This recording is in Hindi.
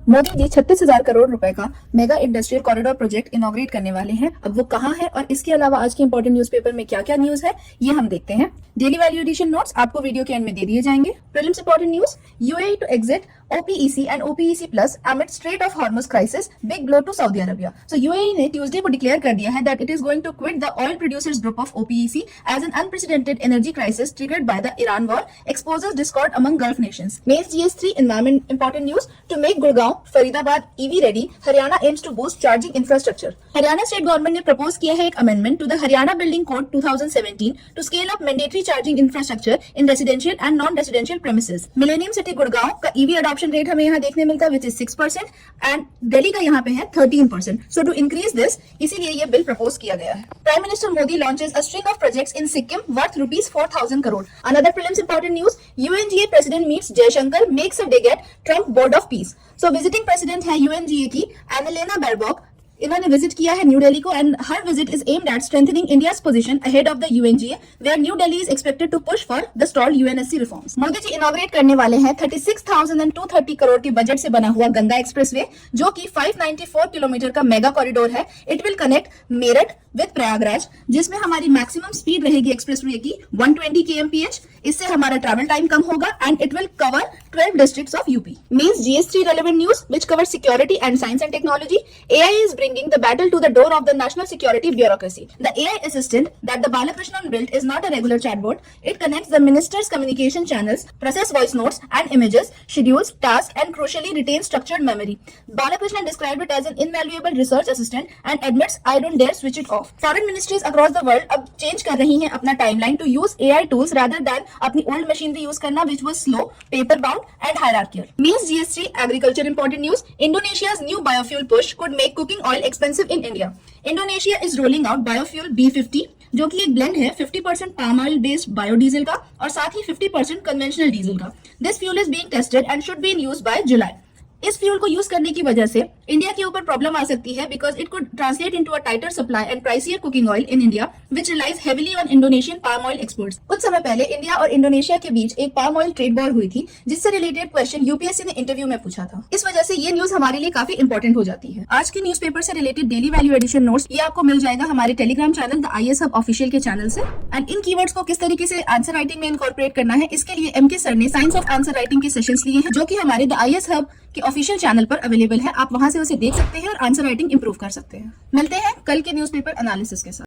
मोदी जी 36,000 करोड़ रुपए का mega industrial corridor project inaugurate करने वाले हैं। अब वो कहाँ है और इसके अलावा आज के इंपॉर्टेंट न्यूज़पेपर में क्या क्या न्यूज है ये हम देखते हैं। डेली वैल्यू एडिशन नोट्स आपको वीडियो के एंड में दे दिए जाएंगे। Prelims important news, UAE to exit OPEC and OPEC plus amid Strait of Hormuz crisis, big blow to Saudi Arabia. So UAE ने ट्यूसडे को डिक्लेयर कर दिया है that it is going to quit the oil producers group of OPEC as an unprecedented energy crisis triggered by the Iran war exposes discord among Gulf nations. Mails GS3 environment important news, to make Gurgaon Faridabad EV ready, Haryana aims to boost charging infrastructure. Haryana state government ने प्रपोज किया है एक amendment to the Haryana Building Code 2017 to scale up mandatory charging infrastructure in residential and non-residential premises. Millennium City Gurgaon का EV adoption रेट हमें यहाँ देखने मिलता है which is 6% and दिल्ली का यहाँ पे है 13%. So to increase this, इसीलिए ये बिल प्रपोज किया गया है. Prime Minister Modi launches a string of projects in Sikkim worth rupees 4,000 crore. Another prelims important news, UNGA President meets Jaishankar, makes a dig at Trump Board of Peace. So visiting president है UNGA की Annalena Baerbock. इन्होंने विजिट किया है न्यू दिल्ली को and her visit is aimed at strengthening India's position ahead of the UNGA where new Delhi is expected to push for the stalled UNSC reforms. Modi ji inaugurate करने वाले हैं 36,230 करोड़ की बजट से बना हुआ गंगा एक्सप्रेसवे जो कि 594 किलोमीटर का मेगा कॉरिडोर है. It will connect Meerut with Prayagraj जिसमें हमारी मैक्सिमम स्पीड रहेगी एक्सप्रेसवे की 120 kmph. इससे हमारा ट्रैवल टाइम कम होगा and it will cover 12 districts of UP. Means GS3 relevant news which covers security and science and technology. AI is bringing the battle to the door of the national security bureaucracy. The AI assistant that the Balakrishnan built is not a regular chatbot. It connects the minister's communication channels, process voice notes and images, schedules tasks and crucially retains structured memory. Balakrishnan described it as an invaluable research assistant and admits I don't dare switch it off. Foreign ministries across the world अब change कर रही हैं अपना timeline to use AI tools rather than अपनी old machinery use करना which was slow, paper bound and hierarchical. Means GS3 agriculture important news, Indonesia's new biofuel push could make cooking oil expensive in India. Indonesia is rolling out biofuel B50 जो कि एक ब्लेंड है 50% पाम ऑयल बेस्ड बायोडीजल का और साथ ही 50% कन्वेंशनल डीजल का. This fuel is being tested and should be in use by July. इस फ्यूल को यूज करने की वजह से इंडिया के ऊपर प्रॉब्लम आ सकती है because it could translate into a tighter supply and pricier cooking oil in India which relies heavily on Indonesian palm oil exports. कुछ समय पहले इंडिया और इंडोनेशिया के बीच एक पाम ऑयल ट्रेड वॉर हुई थी जिससे रिलेटेड क्वेश्चन यूपीएससी ने इंटरव्यू में पूछा था. इस वजह से ये न्यूज हमारे लिए काफी इंपॉर्टेंट हो जाती है. आज के न्यूज़पेपर से related daily value addition notes ये आपको मिल जाएगा हमारे Telegram channel the IAS hub official के चैनल से. एंड इन कीवर्ड्स को किस तरीके से आंसर राइटिंग में इनकॉर्पोरेट करना है इसके लिए MK सर ने साइंस ऑफ आंसर राइटिंग के सेशंस लिए हैं जो कि हमारे द IAS हब के ऑफिशियल चैनल पर अवेलेबल है. आप वहां से उसे देख सकते हैं और आंसर राइटिंग इंप्रूव कर सकते हैं. मिलते हैं कल के न्यूज़पेपर एनालिसिस के साथ.